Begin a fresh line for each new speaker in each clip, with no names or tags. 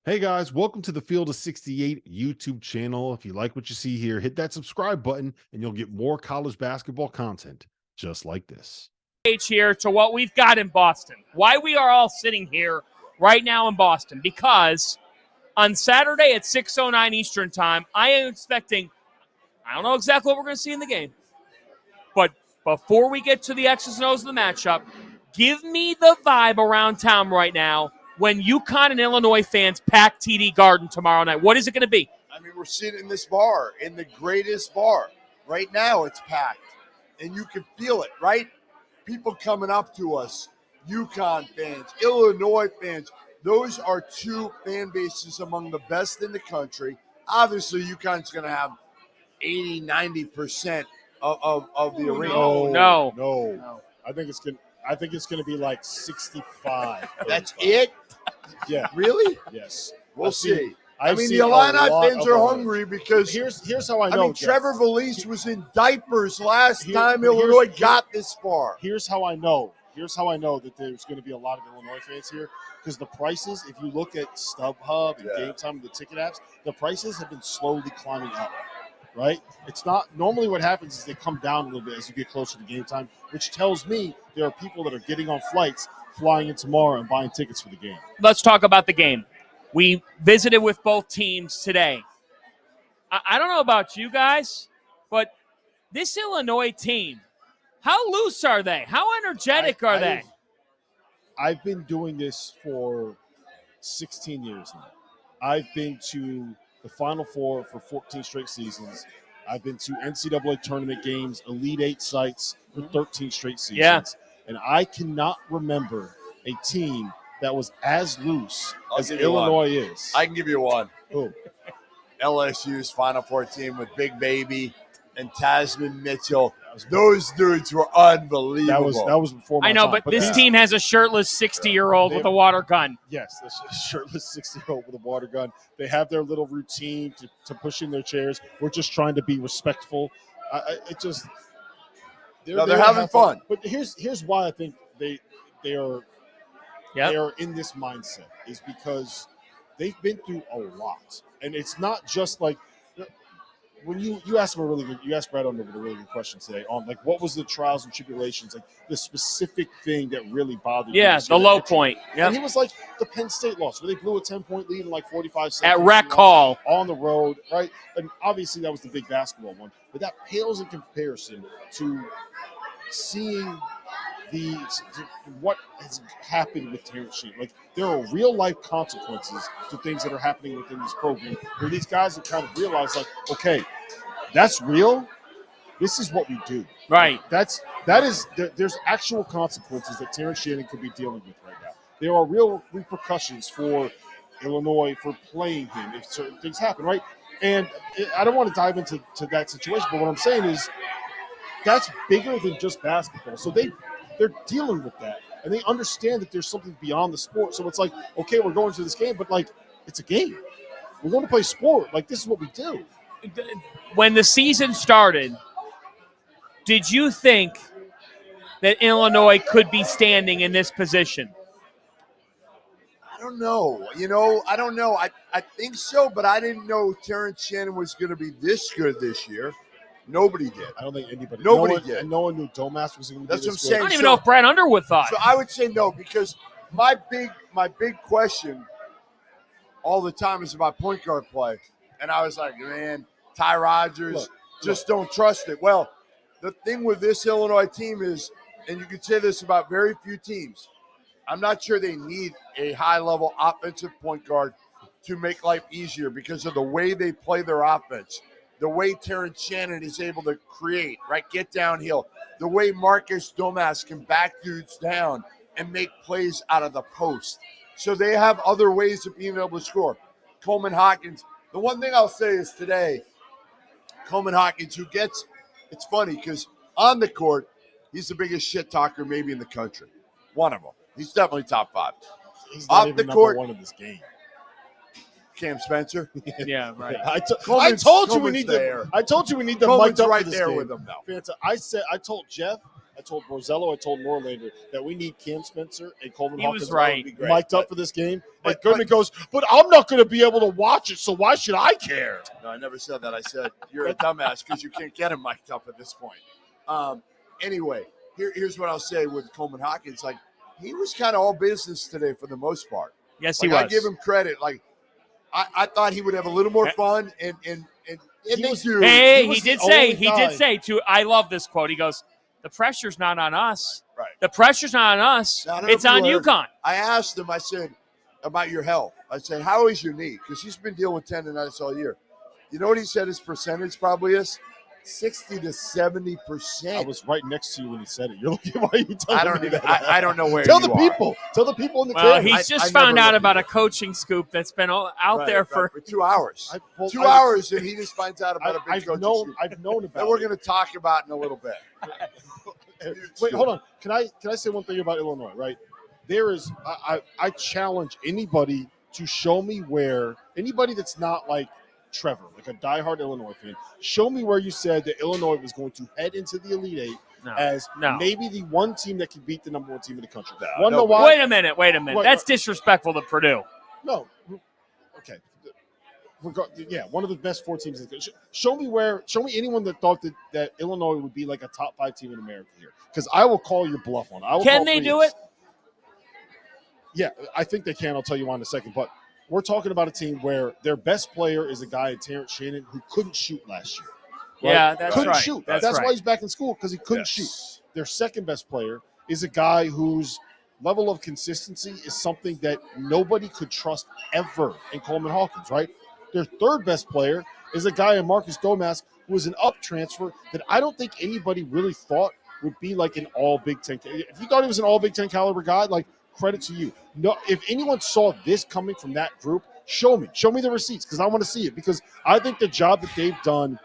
Hey guys, welcome to the Field of 68 YouTube channel. If you like what you see here, hit that subscribe button and you'll get more college basketball content just like this.
Here to what we've got in Boston. Why we are all sitting here right now in Boston, because on Saturday at 6:09 Eastern time, I am expecting, I don't know exactly what we're going to see in the game, but before we get to the X's and O's of the matchup, give me the vibe around town right now when UConn and Illinois fans pack TD Garden tomorrow night. What is it going to be?
I mean, we're sitting in this bar, in the greatest bar. Right now it's packed, and you can feel it, right? People coming up to us, UConn fans, Illinois fans. Those are two fan bases among the best in the country. Obviously, UConn's going to have 80, 90% of the arena.
No.
I think it's going to be like 65.
That's it?
Yeah.
Really?
Yes.
We'll see.
I've
the
seen a
Illini
lot
fans
of
are
orange.
hungry because
Here's how I know. Jeff.
Trevor Valise was in diapers last time
here's-
Illinois got this far.
Here's how I know that there's going to be a lot of Illinois fans here, because the prices, if you look at StubHub and Game Time and the ticket apps, the prices have been slowly climbing up, right? It's not – normally what happens is they come down a little bit as you get closer to game time, which tells me there are people that are getting on flights, flying in tomorrow and buying tickets for the game.
Let's talk about the game. We visited with both teams today. I don't know about you guys, but this Illinois team, how loose are they? How energetic are they?
I've been doing this for 16 years now. I've been to the Final Four for 14 straight seasons. I've been to NCAA tournament games, Elite Eight sites for 13 straight seasons.
Yeah.
And I cannot remember a team that was as loose as
give you
Illinois is.
I can give you one.
Who?
LSU's Final Four team with Big Baby and Tasman Mitchell. Those dudes were unbelievable.
That was before my
I know,
time.
but this team has a shirtless 60-year-old with a water gun.
Yes, this shirtless 60-year-old with a water gun. They have their little routine to push in their chairs. We're just trying to be respectful.
They're having fun.
But here's why I think they are in this mindset, is because they've been through a lot, and it's not just like when you asked him you asked Brad Underwood a really good question today on like what was the trials and tribulations, like the specific thing that really bothered you.
Yeah, the low point.
And he was like the Penn State loss, where they blew a 10-point lead in like 45 seconds.
At Rec Hall.
On the road, right? And obviously that was the big basketball one. But that pales in comparison to seeing what has happened with Terrence Sheehan. Like, there are real-life consequences to things that are happening within this program, where these guys have kind of realized, like, okay, that's real. This is what we do.
Right.
There's actual consequences that Terrence Shannon could be dealing with right now. There are real repercussions for Illinois for playing him if certain things happen, right? And I don't want to dive into that situation, but what I'm saying is that's bigger than just basketball. So they're dealing with that, and they understand that there's something beyond the sport. So it's like, okay, we're going to this game, but like, it's a game. We're going to play sport. Like, this is what we do.
When the season started, did you think that Illinois could be standing in this position?
I don't know. I don't know. I think so, but I didn't know Terrence Shannon was going to be this good this year. Nobody did.
I don't think anybody.
Nobody did.
And no one knew Domas was going to be
That's
this
what I'm saying.
I
good.
don't even know if Brad Underwood thought.
So I would say no, because my big question all the time is about point guard play. And I was like, man, Ty Rodgers, don't trust it. Well, the thing with this Illinois team is, and you can say this about very few teams, I'm not sure they need a high-level offensive point guard to make life easier because of the way they play their offense, the way Terrence Shannon is able to create, right, get downhill, the way Marcus Domas can back dudes down and make plays out of the post. So they have other ways of being able to score. Coleman Hawkins, the one thing I'll say is today, Coleman Hawkins, it's funny because on the court, he's the biggest shit talker maybe in the country. One of them. He's definitely top 5.
He's not even number 1 in this game.
Cam Spencer.
Yeah, right.
I told you we need the
Coleman's
mic up
right
for this
there
game.
with him, though.
I told Jeff, I told Borzello, I told Norlander that we need Cam Spencer and Coleman
He
Hawkins
was right.
mic'd up for this game. And Goodman goes, but I'm not going to be able to watch it, so why should I care?
No, I never said that. I said you're a dumbass because you can't get him mic'd up at this point. Anyway, here's what I'll say with Coleman Hawkins. Like, he was kind of all business today for the most part.
Yes,
like,
he was.
I give him credit. Like, I thought he would have a little more fun, and they do.
Hey,
was
he did
the
say too. I love this quote. He goes, "The pressure's not on us.
Right.
The pressure's not on us.
Now,
It's on UConn."
I asked him. I said about your health. I said, "How is your knee?" Because he's been dealing with tendonitis all year. You know what he said his percentage probably is? 60 to 70%.
I was right next to you when he said it. You're looking, why are you telling me that?
I don't know where.
Tell
you
the
are.
people. Tell the people in the
Well,
camera.
he's just
I
found
never
out
look
about
at
a coaching scoop that's been out
Right,
there
right,
for.
for 2 hours. 2
I-
hours, and he just finds out about a big
I've
coaching
known
scoop
about
that we're
it.
going to talk about in a little bit.
Wait, hold on. Can I say one thing about Illinois? Right, there is. I challenge anybody to show me where anybody that's not like Trevor, like a diehard Illinois fan, show me where you said that Illinois was going to head into the Elite Eight as maybe the one team that can beat the number one team in the country. Wanna know why?
Wait a minute. That's disrespectful to Purdue.
No. Okay. Yeah, one of the best 4 teams in the country. Show me anyone that thought that Illinois would be like a top 5 team in America here. Because I will call your bluff on it.
Can they do it?
Yeah, I think they can. I'll tell you why in a second. But we're talking about a team where their best player is a guy, Terrence Shannon, who couldn't shoot last year. Right?
Yeah, that's
couldn't
right.
shoot.
That's
That's
right.
why he's back in school, because he couldn't shoot. Their second best player is a guy whose level of consistency is something that nobody could trust ever in Coleman Hawkins, right? Their third best player is a guy in Marcus Domas who was an up transfer that I don't think anybody really thought would be like an all Big Ten. If you thought he was an all Big Ten caliber guy, like, credit to you. No, if anyone saw this coming from that group, show me the receipts, because I want to see it, because I think the job that they've done,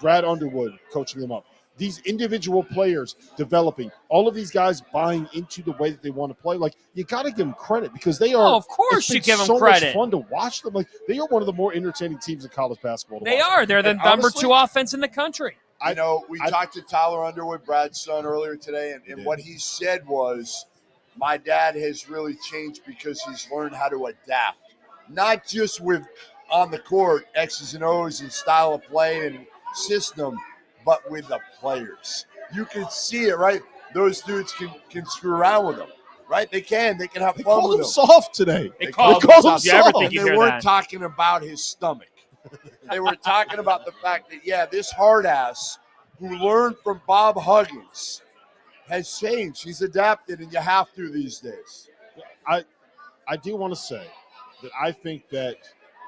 Brad Underwood coaching them up, these individual players developing, all of these guys buying into the way that they want to play, like, you got to give them credit, because they are.
Oh, of course you give them
so
credit.
Much fun to watch them. Like, they are one of the more entertaining teams in college basketball.
They are. They're the number 2 offense in the country.
I know we talked to Tyler Underwood, Brad's son, earlier today, and what he said was, my dad has really changed because he's learned how to adapt, not just with on the court, X's and O's and style of play and system, but with the players. You can see it, right? Those dudes can screw around with them, right? They can have fun with them.
They called him soft today.
They called him soft. You ever think you
They
hear
weren't
that?
talking about his stomach. They were talking about the fact that, this hard ass who learned from Bob Huggins has changed. He's adapted, and you have to these days.
I do want to say that I think that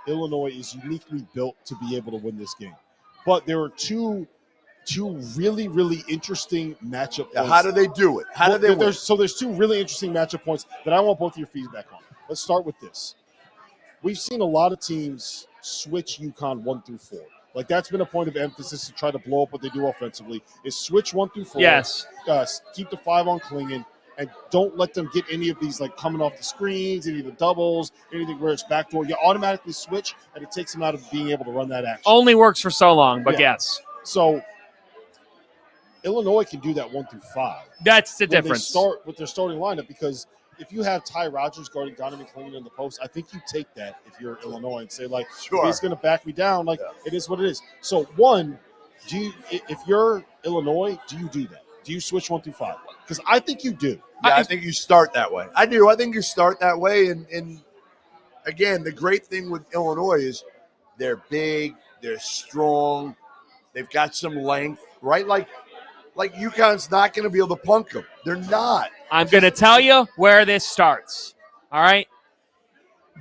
Illinois is uniquely built to be able to win this game. But there are two really, really interesting matchup points.
How do they do it? How do they win?
So there's 2 really interesting matchup points that I want both of your feedback on. Let's start with this. We've seen a lot of teams switch UConn 1 through 4. Like, that's been a point of emphasis to try to blow up what they do offensively, is switch 1 through 4.
Yes.
Keep the 5 on Klingon, and don't let them get any of these, like, coming off the screens, any of the doubles, anything where it's backdoor. You automatically switch, and it takes them out of being able to run that action.
Only works for so long, but yes.
So Illinois can do that 1 through 5.
That's the
when they
difference.
start with their starting lineup, because if you have Ty Rodgers guarding Donovan Klingon in the post, I think you take that if you're Illinois and say, like,
Sure.
if he's going to back me down, like, it is what it is. So, one, if you're Illinois, do you do that? Do you switch 1 through 5? Because I think you do.
Yeah, I think you start that way. I do. I think you start that way. And again, the great thing with Illinois is they're big, they're strong, they've got some length, right? Like UConn's not going to be able to punk them. They're not.
I'm going to tell you where this starts. All right?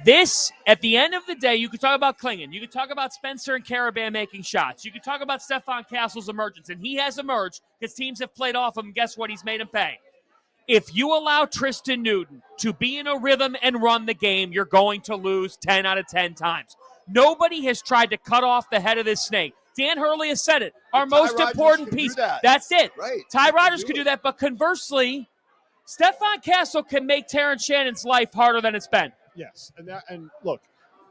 This, at the end of the day, you could talk about Klingon. You could talk about Spencer and Caravan making shots. You could talk about Steph Castle's emergence, and he has emerged because teams have played off him, and guess what? He's made him pay. If you allow Tristan Newton to be in a rhythm and run the game, you're going to lose 10 out of 10 times. Nobody has tried to cut off the head of this snake. Dan Hurley has said it. Our most important piece. That's it.
Right.
Ty Rodgers could do that, but conversely, Stephon Castle can make Terrence Shannon's life harder than it's been.
Yes, and look,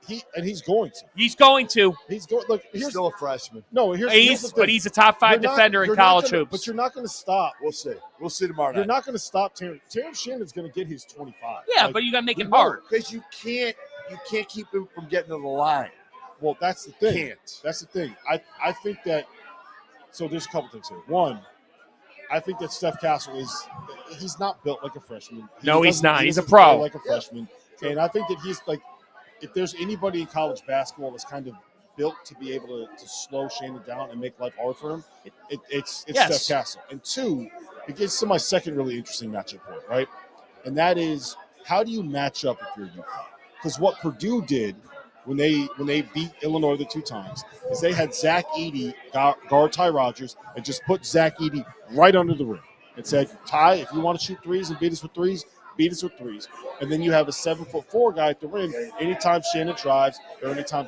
he's going to.
He's going to.
He's going. Look,
He's still a freshman.
No, here's the thing.
But he's a top 5 defender in college hoops.
But you're not going to stop.
We'll see. We'll see tomorrow night.
You're not going to stop Terrence. Terrence Shannon's going to get his 25.
Yeah, but you got to make it hard.
Because you can't keep him from getting to the line.
Well, that's the thing.
Can't.
That's the thing. I think that. So there's a couple things here. One, I think that Steph Castle he's not built like a freshman.
No, he's not. He's a
doesn't
pro.
play like a freshman. And I think that he's like, if there's anybody in college basketball that's kind of built to be able to slow Shannon down and make life hard for him, it's
Yes.
Steph Castle. And two, it gets to my second really interesting matchup point, right? And that is, how do you match up if you're UConn? Because what Purdue did when they beat Illinois the 2 times is they had Zach Edey guard Ty Rodgers and just put Zach Edey right under the rim and said, Ty, if you want to shoot threes and beat us with threes, beat us with threes. And then you have a 7'4" guy at the rim anytime Shannon drives or anytime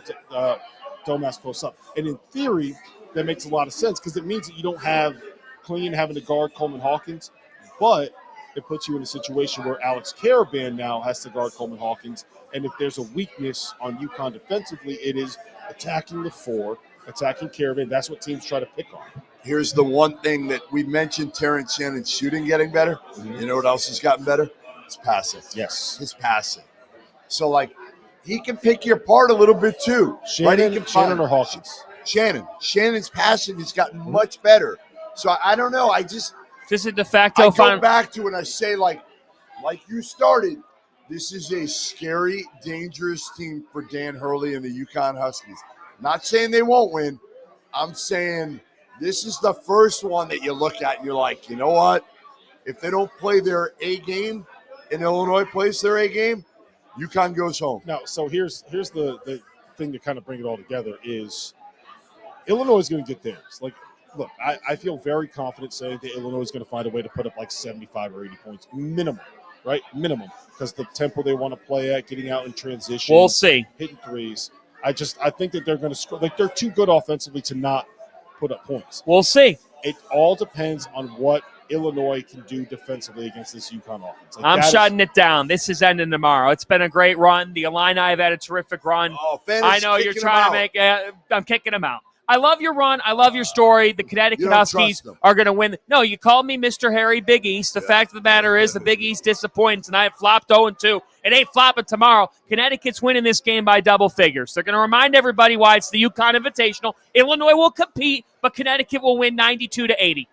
Domas posts up. And in theory, that makes a lot of sense because it means that you don't have Clean having to guard Coleman Hawkins, but it puts you in a situation where Alex Caravan now has to guard Coleman Hawkins. And if there's a weakness on UConn defensively, it is attacking the 4, attacking Caravan. That's what teams try to pick on.
Here's the one thing that we mentioned, Terrence Shannon's shooting getting better. Mm-hmm. You know what else has gotten better? His passing.
Yes.
His passing. So, like, he can pick you apart a little bit too.
Shannon or Hawkins?
Shannon. Shannon's passing has gotten much better. So, I don't know.
Just a de facto
I go back to it and I say, like you started, this is a scary, dangerous team for Dan Hurley and the UConn Huskies. Not saying they won't win. I'm saying this is the first one that you look at and you're like, you know what? If they don't play their A game and Illinois plays their A game, UConn goes home.
Now, so here's the thing to kind of bring it all together is Illinois is going to get theirs. Like, look, I feel very confident saying that Illinois is going to find a way to put up like 75 or 80 points minimum, right? Minimum, because the tempo they want to play at, getting out in transition.
We'll see.
Hitting threes. I think that they're going to score. Like, they're too good offensively to not put up points.
We'll see.
It all depends on what Illinois can do defensively against this UConn offense. Like,
I'm shutting it down. This is ending tomorrow. It's been a great run. The Illini have had a terrific run.
Oh,
I know you're trying to make I'm kicking them out. I love your run. I love your story. The Connecticut Huskies are going to win. No, you called me Mr. Harry Big East. The fact of the matter is the Big East disappointed tonight. Flopped 0-2. It ain't flopping tomorrow. Connecticut's winning this game by double figures. They're going to remind everybody why it's the UConn Invitational. Illinois will compete, but Connecticut will win 92-80.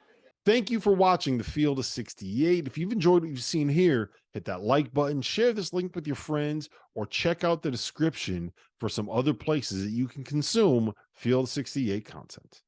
Thank you for watching the Field of 68. If you've enjoyed what you've seen here, hit that like button, share this link with your friends, or check out the description for some other places that you can consume Field of 68 content.